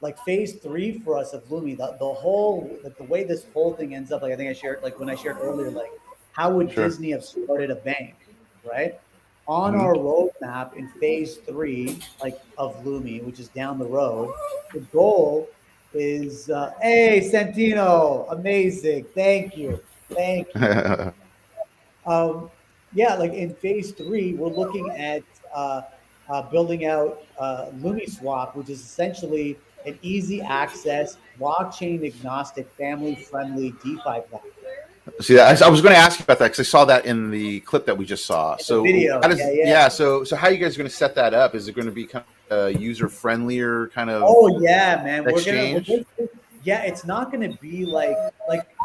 like phase 3 for us of Lumiiis, the whole, like the way this whole thing ends up, like I think I shared, like when I shared earlier, like how would Disney have started a bank, right? On our roadmap in phase 3, like of Lumiiis, which is down the road, the goal is, hey, Santino, amazing. Thank you. Like in phase 3, we're looking at building out LumiSwap, which is essentially an easy access, blockchain agnostic, family friendly DeFi platform. See, I was going to ask you about that because I saw that in the clip that we just saw. So, video. So how are you guys going to set that up? Is it going to be kind of user friendlier kind of? Oh yeah, man. Exchange? It's not going to be like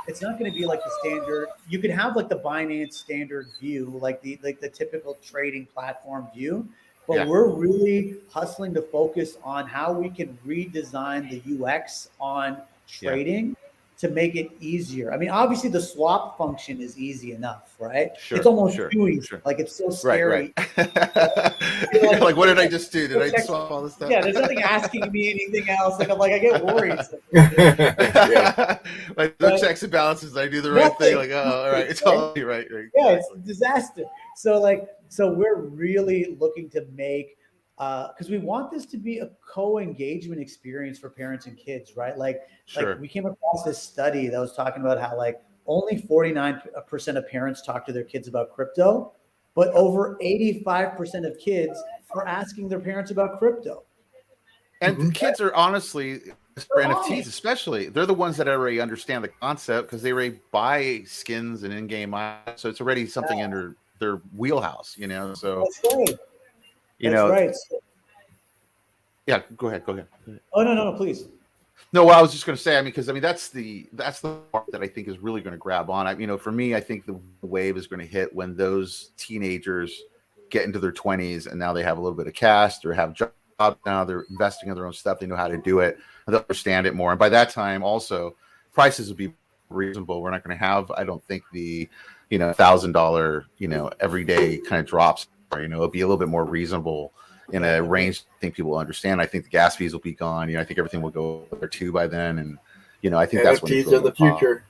it's not going to be like the standard. You could have like the Binance standard view, like the typical trading platform view. But we're really hustling to focus on how we can redesign the UX on trading to make it easier. I mean, obviously the swap function is easy enough, right? Sure, it's almost sure, too easy. sure. Like it's so scary. Right. You're like, what did I just do? Did I just swap all this stuff? Yeah, there's nothing asking me anything else. Like I'm like, I get worried. Yeah. Like no checks and balances. I do the right thing. Like, oh, all right, it's all right. Yeah, it's a disaster. So we're really looking to make because we want this to be a co-engagement experience for parents and kids, right? Like we came across this study that was talking about how like only 49% of parents talk to their kids about crypto, but over 85% of kids are asking their parents about crypto. And the kids are honestly, for NFTs especially, they're the ones that already understand the concept because they already buy skins and in-game items, so it's already something under their wheelhouse, you know. So that's right. Right. Yeah, go ahead. Oh no, please. No, well, I was just going to say, I mean, because that's the part that I think is really going to grab on. For me, I think the wave is going to hit when those teenagers get into their 20s and now they have a little bit of cash or have jobs now. They're investing in their own stuff. They know how to do it. They'll understand it more. And by that time, also, prices will be reasonable. We're not going to have, I don't think, the $1,000 everyday kind of drops. It'll be a little bit more reasonable in a range I think people will understand. I think the gas fees will be gone. I think everything will go there too by then. And, I think that's when NFTs are the future.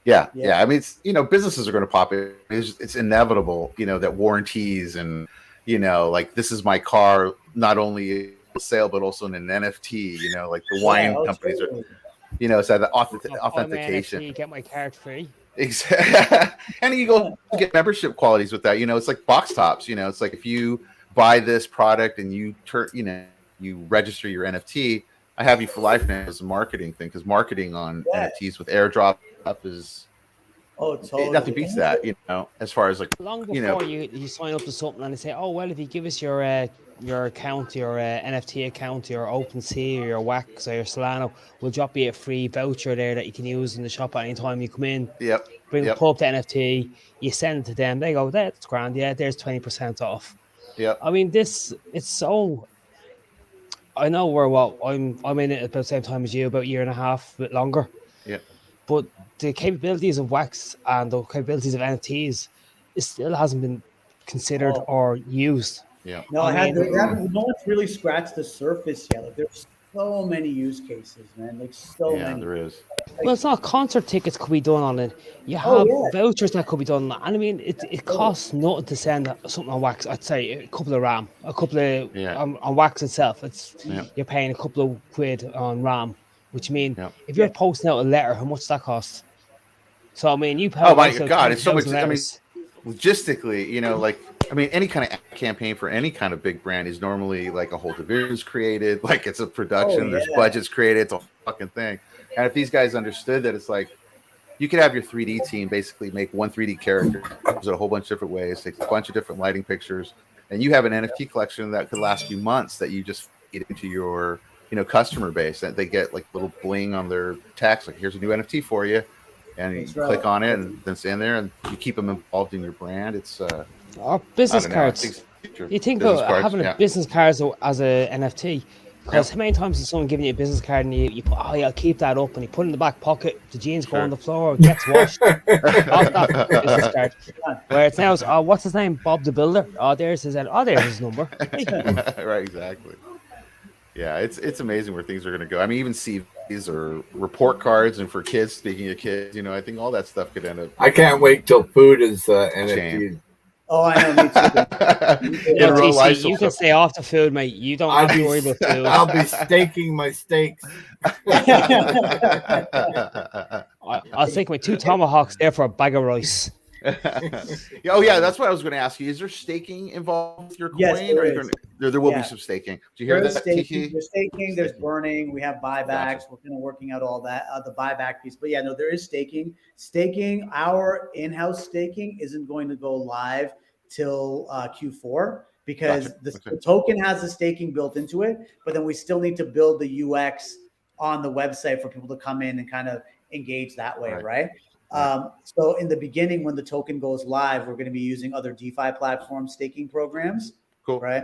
Yeah. I mean, it's, businesses are going to pop in. It's inevitable, that warranties and, like this is my car, not only a sale, but also in an NFT, like the wine companies are, so the authentication. You get my card free. Exactly. And you go get membership qualities with that. It's like box tops. It's like if you buy this product and you you register your NFT, I have you for life now as a marketing thing, because marketing on NFTs with airdrop up is totally. Nothing beats that, as far as like long before you sign up to something and they say, oh well, if you give us your account, your NFT account, your OpenSea or your Wax or your Solano, we'll drop you a free voucher there that you can use in the shop at any time you come in. Pull up the NFT, you send it to them, they go, that's grand, there's 20% off. I mean, it's so, I know I'm in it about the same time as you, about a year and a half, a bit longer. But the capabilities of Wax and the capabilities of NFTs, it still hasn't been considered or used. No, no one's really scratched the surface yet. Like, there's so many use cases, man. Like so many. There is. Well, it's not concert tickets could be done on it. You have vouchers that could be done. And I mean, it costs nothing to send something on Wax. I'd say a couple of RAM, a couple of on Wax itself. You're paying a couple of quid on RAM, which means if you're posting out a letter, how much does that cost? So I mean, you pay. Oh my God, it's so much. Letters. I mean, logistically, like. I mean, any kind of campaign for any kind of big brand is normally like a whole division is created, like it's a production, there's budgets created, it's a fucking thing. And if these guys understood that, it's like you could have your 3D team basically make one 3D character, use it a whole bunch of different ways, takes a bunch of different lighting pictures, and you have an NFT collection that could last you months that you just feed into your customer base, that they get like little bling on their text, like here's a new NFT for you, and you click on it and then stand there and you keep them involved in your brand. It's or business cards. You think about having a business card as a NFT, because how many times is someone giving you a business card and you put, I'll keep that up, and you put it in the back pocket, the jeans go on the floor, it gets washed. Business card. Where it's now, what's his name? Bob the Builder. There's his number. Right, exactly. Yeah, it's amazing where things are going to go. I mean, even CVs or report cards, and for kids, speaking of kids, I think all that stuff could end up. I can't wait till food is NFT. Oh, I know, me too. TC, you can stay off the food, mate. You don't have to worry about food. I'll be staking my steaks. I'll take my 2 tomahawks there for a bag of rice. Oh yeah, that's what I was going to ask you. Is there staking involved with your coin? Yes, there will be some staking. Do you hear that? There's staking. There's burning. We have buybacks. Gotcha. We're kind of working out all that, the buyback piece. But there is staking. Staking, our in-house staking isn't going to go live till Q4 because the token has the staking built into it. But then we still need to build the UX on the website for people to come in and kind of engage that way, right? So in the beginning, when the token goes live, we're going to be using other DeFi platform staking programs, right?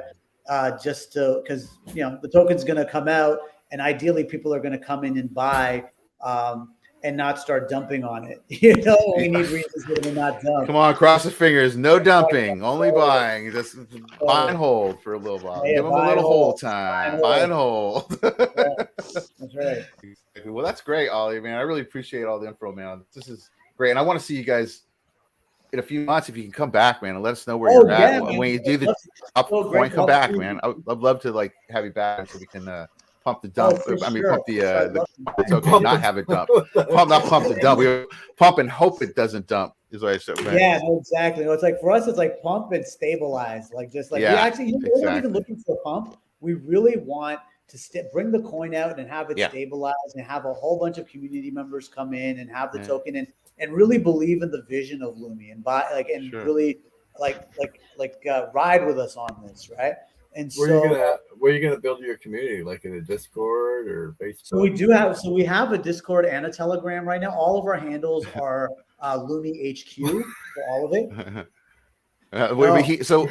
Just because the token's going to come out, and ideally people are going to come in and buy and not start dumping on it. You know, we need reasons for them to not dump. Come on, cross the fingers. No dumping, only buying. Just buy and hold for a little while. Yeah, Give them a little hold time. Buy and hold. That's right. Exactly. Well, that's great, Ollie, man. I really appreciate all the info, man. This is great. And I want to see you guys in a few months if you can come back, man, and let us know where you're at. Man. When you do the up point, come back, man. I'd love to like have you back so we can pump the dump. Pump the token, not have it dump. Not pump the dump. We pump and hope it doesn't dump. Is what I said. Yeah, no, exactly. No, it's like for us, it's like pump and stabilize. Like just like we actually, we're not even looking for a pump. We really want to bring the coin out and have it stabilize and have a whole bunch of community members come in and have the token and really believe in the vision of Lumi and buy really ride with us on this, right? And where are you gonna build your community? Like in a Discord or Facebook? So we have a Discord and a Telegram right now. All of our handles are Lumiiis HQ for all of it. So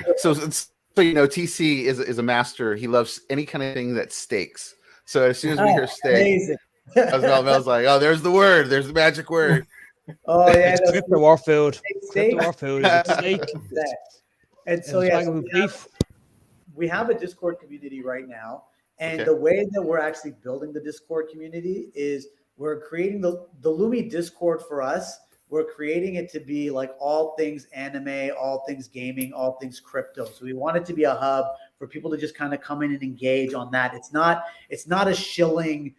you know, TC is a master. He loves any kind of thing that stakes. So as soon as we hear steak, Mel's like, oh, there's the word. There's the magic word. Oh yeah, it's crypto or food. Steak. Crypto or food. It's steak. And so we have a Discord community right now, and the way that we're actually building the Discord community is we're creating the Lumi Discord for us. We're creating it to be like all things anime, all things gaming, all things crypto. So we want it to be a hub for people to just kind of come in and engage on that. It's not a shilling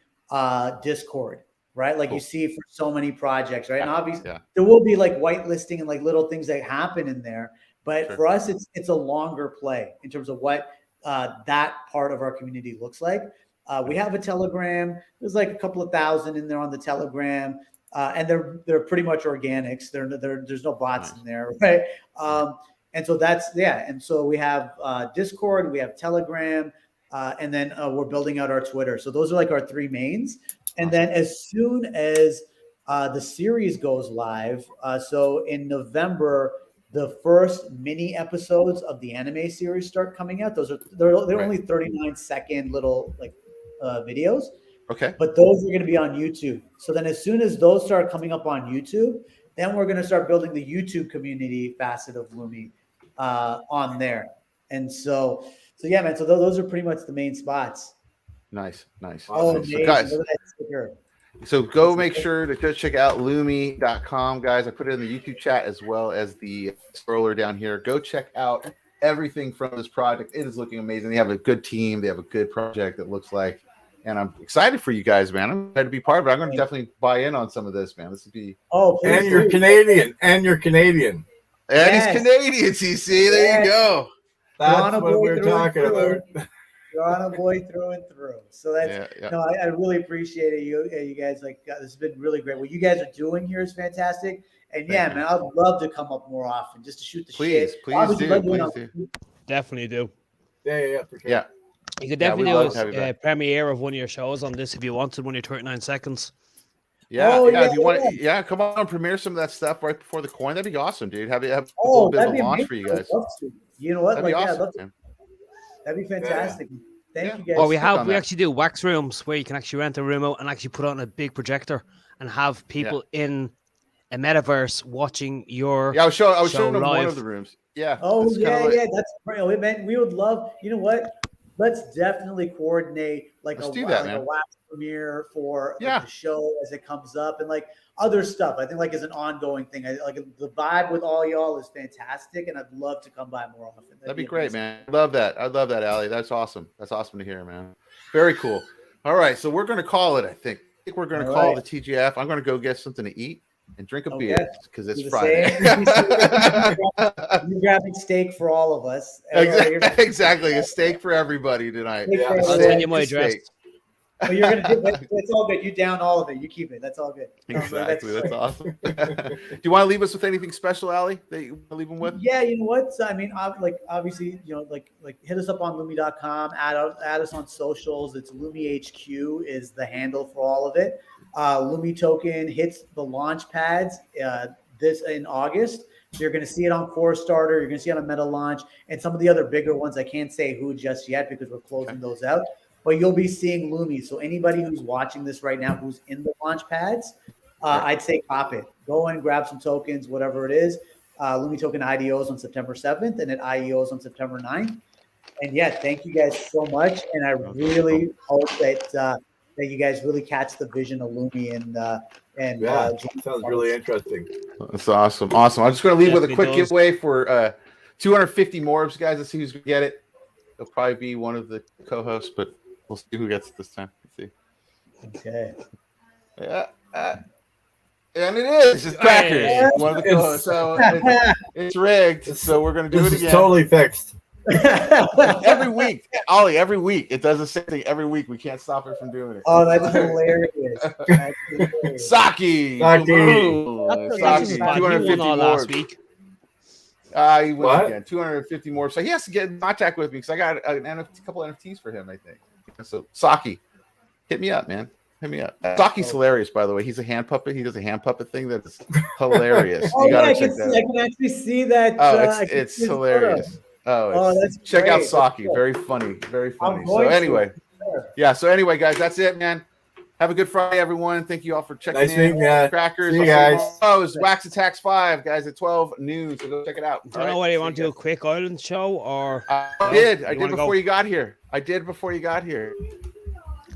Discord, right? Like you see for so many projects, right? And obviously there will be like whitelisting and like little things that happen in there. But for us, it's a longer play in terms of what that part of our community looks like. We have a Telegram. There's like a couple of thousand in there on the Telegram. And they're pretty much organics. There's no bots in there, right? And so and so we have Discord, we have Telegram, and then we're building out our Twitter. So those are like our three mains. And then as soon as the series goes live, so in November, the first mini episodes of the anime series start coming out. They're only 39-second little like videos. Okay. But those are going to be on YouTube. So then as soon as those start coming up on YouTube, then we're going to start building the YouTube community facet of Lumi on there. And so yeah, man. So those are pretty much the main spots. Nice. Oh, so guys, so go make sure to go check out Lumi.com, guys. I put it in the YouTube chat as well as the scroller down here. Go check out everything from this project. It is looking amazing. They have a good team. They have a good project that looks like. And I'm excited for you guys, man. I'm excited to be part of it. I'm going to definitely buy in on some of this, man. This would be. And you're Canadian. And he's Canadian, TC. There you go. That's what we're talking about. You're on a boy through and through. So that's no, I really appreciate it. You guys this has been really great. What you guys are doing here is fantastic. And man, I'd love to come up more often just to shoot the shit. Please do. Definitely do. Yeah, for sure. Yeah. You could definitely do a premiere of one of your shows on this if you wanted, one of your 39 seconds. If you want, come on, premiere some of that stuff right before the coin. That'd be awesome, dude. Have a little bit of a launch for you guys. You know what? That'd be awesome, that'd be fantastic. Thank you guys. Well, we actually do wax rooms where you can actually rent a room out and actually put on a big projector and have people in a metaverse watching your. I was showing them one of the rooms. Yeah. Oh that's brilliant, man. We would love. You know what? Let's definitely coordinate like a wax premiere for the show as it comes up and like other stuff. I think like as an ongoing thing. Like the vibe with all y'all is fantastic, and I'd love to come by more often. That'd be great, man. I love that, Allie. That's awesome. That's awesome to hear, man. Very cool. All right, so we're going to call it. I think we're going to call the TGF. I'm going to go get something to eat and drink a beer because it's Friday. You're grabbing steak for all of us. Exactly. A steak for everybody tonight. I'll send you my address. Well, you're gonna do it's all good. You down all of it. You keep it. That's all good. Exactly. That's awesome. Do you want to leave us with anything special, Allie, that you want to leave them with? Yeah, you know what? So, I mean, obviously, like hit us up on Lumi.com, add us on socials. It's LumiHQ is the handle for all of it. Lumi token hits the launch pads this in August. So you're going to see it on Core Starter. You're going to see it on Meta Launch and some of the other bigger ones. I can't say who just yet because we're closing those out. But you'll be seeing Lumi. So anybody who's watching this right now who's in the launch pads, I'd say cop it. Go and grab some tokens, whatever it is. Lumi token IDOs on September 7th and it IEOs on September 9th. And yeah, thank you guys so much. And I really hope that that you guys really catch the vision of Lumi and sounds really interesting. That's awesome. Awesome. I'm just going to leave with a quick giveaway for 250 MORBS, guys. Let's see who's going to get it. It'll probably be one of the co-hosts, but we'll see who gets it this time. Let's see. Okay. Yeah. And it is. It's Crackers. One of the co-hosts. So it's rigged. So we're going to do it again. It's totally fixed. Every week, Ollie, every week. It does the same thing every week. We can't stop it from doing it. Oh, that's hilarious. That's hilarious. Saki. That's 250 last week. He went again. 250 more. So he has to get in contact with me because I got a couple NFTs for him, I think. So Saki, hit me up, man. Hit me up. Saki's hilarious, by the way. He's a hand puppet. He does a hand puppet thing that is hilarious. Oh, yeah, I can actually see that. Oh, it's hilarious. That's check great. out Saki. Very funny. Very funny. So anyway, So anyway, guys, that's it, man. Have a good Friday, everyone. Thank you all for checking in. Crackers. See you guys. Oh, it's Wax ATTAX 5, guys, at 12 noon. So go check it out. I don't know whether you want to do a quick island show or. I did before you got here. I did before you got here.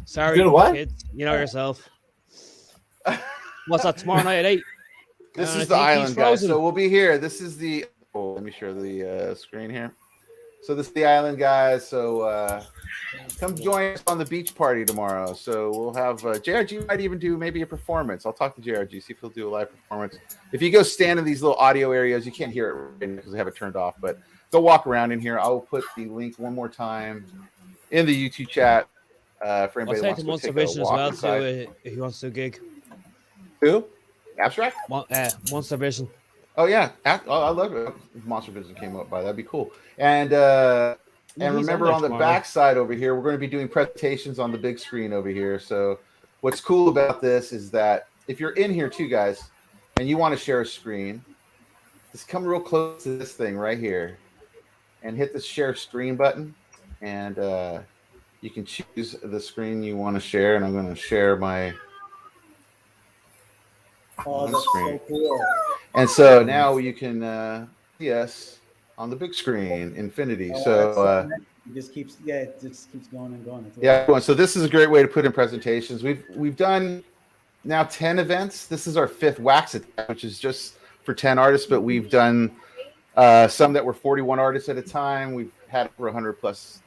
Sorry, kids. You know yourself. What's that tomorrow night at 8? This is the island, guys. So we'll be here. This is the. Oh, let me share the screen here. So this is the island, guys. So come join us on the beach party tomorrow. So we'll have JRG might even do maybe a performance. I'll talk to JRG, see if he'll do a live performance. If you go stand in these little audio areas, you can't hear it right because they have it turned off. But go walk around in here. I'll put the link one more time in the YouTube chat for anybody who wants to take a walk inside. If he wants to gig. Who? Abstract? Monster Vision. Oh yeah, I love it. If Monster Vision came up by that'd be cool. And remember on the back side over here, we're going to be doing presentations on the big screen over here. So what's cool about this is that if you're in here too, guys, and you want to share a screen, just come real close to this thing right here and hit the share screen button, and you can choose the screen you want to share. And I'm going to share my screen. So cool. And so now you can see us on the big screen, infinity. So it just keeps going and going. Yeah. So this is a great way to put in presentations. We've done now 10 events. This is our 5th Wax ATTAX, which is just for 10 artists, but we've done some that were 41 artists at a time. We've had over 100 plus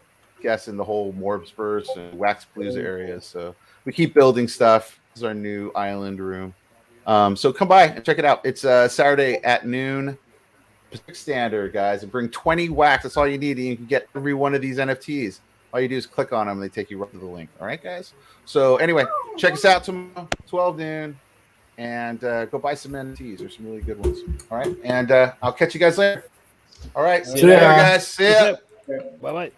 guests in the whole MORBS and Wax Palooza area. So we keep building stuff. This is our new island room. So come by and check it out. It's Saturday at noon Pacific Standard, guys. And bring 20 wax. That's all you need. And you can get every one of these NFTs. All you do is click on them and they take you right to the link. All right, guys? So anyway, check us out tomorrow, 12 noon. And go buy some NFTs. There's some really good ones. All right? And I'll catch you guys later. All right. See you later, guys. See ya. Bye-bye.